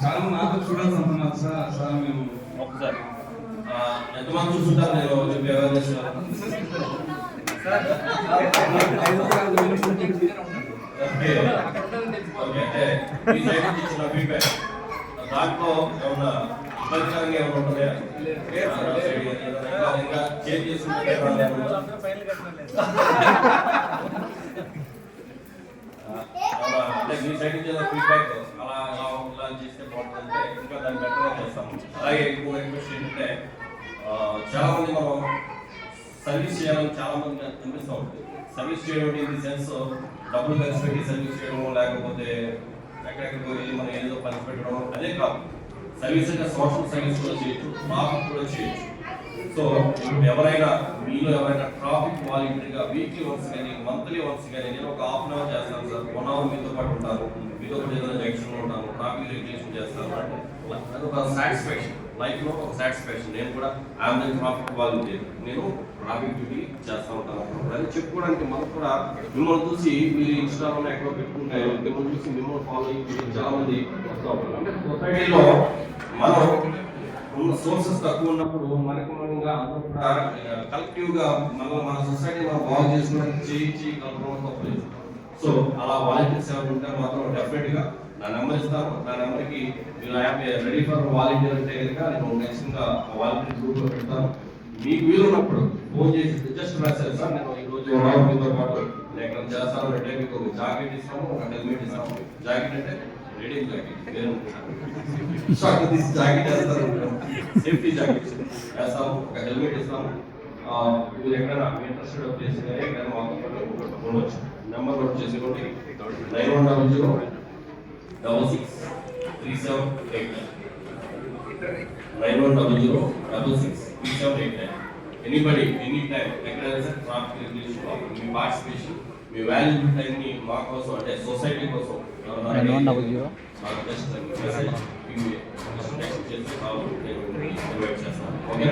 చాలా నాతో స్టూడెంట్స్ అంటున్నారు సార్ సార్ మేము ఒకసారి ఎంతమంది చూస్తుంటారు నేను చెప్పి అవేర్నెస్ ఇచ్చిన ఫీడ్బ్యాక్ దాంట్లో ఏమన్నా ఇబ్బందికరంగా ఏమైనా ఉంటుందా ఇంకా చేంజ్ చేసుకుంటే అంటే మీ సైడ్ నుంచి ఫీడ్బ్యాక్ అలా ఇలా చేస్తే బాగుంటుందంటే ఇంకా దాన్ని బెటర్గా చేస్తాము. అలాగే ఎక్కువ రిక్వెస్ట్ ఏంటంటే చాలా మంది మనం సర్వీస్ చేయాలని చాలా మంది అనిపిస్తూ ఉంటుంది. సర్వీస్ చేయడం ఇన్ ది సెన్స్ డబ్బులు ఖర్చు పెట్టి సర్వీస్ చేయడము, లేకపోతే ఎక్కడెక్కడికి వెళ్ళి మనం ఏదో పని పెట్టడం అదే కాదు. సర్వీస్ అంటే సోషల్ సర్వీస్ కూడా చేయొచ్చు, ట్రాఫిక్ కూడా చేయొచ్చు. సో ఎవరైనా మీలో ఎవరైనా ట్రాఫిక్ వాలంటీర్గా వీక్లీ వన్స్ కానీ మంత్లీ వన్స్ కానీ నేను ఒక హాఫ్ అన్ అవర్ చేస్తాను సార్, 1 అవర్ మీతో పాటు ఉంటాను, మీతో పాటు ఏదైనా జంక్షన్లో ఉంటాను, ట్రాఫిక్ రెగ్యులేషన్ చేస్తాను అంటే అదొక సాటిస్ఫాక్షన్, లైఫ్లో ఒక సాటిస్ఫాక్షన్. నేను కూడా ఐఎమ్ ద ట్రాఫిక్ వాలంటీర్, నేను ట్రాఫిక్ డ్యూటీ చేస్తూ ఉంటాను. అది చెప్పుకోవడానికి మనకు కూడా మిమ్మల్ని చూసి మీరు ఇన్స్టాగ్రామ్ ఎక్కడో పెట్టుకుంటే మిమ్మల్ని చూసి మిమ్మల్ని ఫాలో అయ్యి చాలా మంది వస్తూ ఉంటారు. అంటే సొసైటీలో మనం ఉన్న సోర్సెస్ తక్కువ ఉన్నప్పుడు మనకు మనంగా అందరూ కూడా కలెక్టివ్ గా మన సొసైటీ మనం బాగు చేసుకోవడానికి చేయించి కలపడం తప్పలేదు. సో అలా వాలంటీర్స్ ఎవరు ఉంటారు మాత్రం డెఫినెట్ గా నా నెంబర్ ఇస్తాను. నా నెంబర్కి మీరు రెడీ ఫర్ వాలంటీర్ అంటే కనుక నేను నెక్స్ట్ గా వాలంటీర్ గ్రూప్ లో పెడతాను. మీకు వీలు ఉన్నప్పుడు ఫోన్ చేసి జస్ట్ మెసేజ్ సార్ నేను ఈ రోజు మీతో పాటు ఎక్కడ చేస్తాను అంటే మీకు ఒక జాకెట్ ఇస్తాము, ఒక హెల్మెట్ ఇస్తాము. జాకెట్ అంటే రేడియం జాకెట్ జాకెట్ వేస్తారు, సేఫ్టీ జాకెట్ వేస్తాము, ఒక హెల్మెట్ ఇస్తాము. మీరు ఎక్కడైనా ఇంట్రెస్టెడ్ ప్లేస్ కానీ ఎక్కడైనా మాకు ఉండవచ్చు. నెంబర్ నోట్ చేసుకోండి, 9100 663789 9100 663789. ఎనీబడి ఎనీ టైం ఎక్కడైనా సరే ట్రాఫిక్ రెగ్యులేషన్ మీ పార్టిసిపేషన్, మీ వాల్యూబుల్ టైంని మా కోసం అంటే సొసైటీ కోసం చేస్తాను. ఓకే.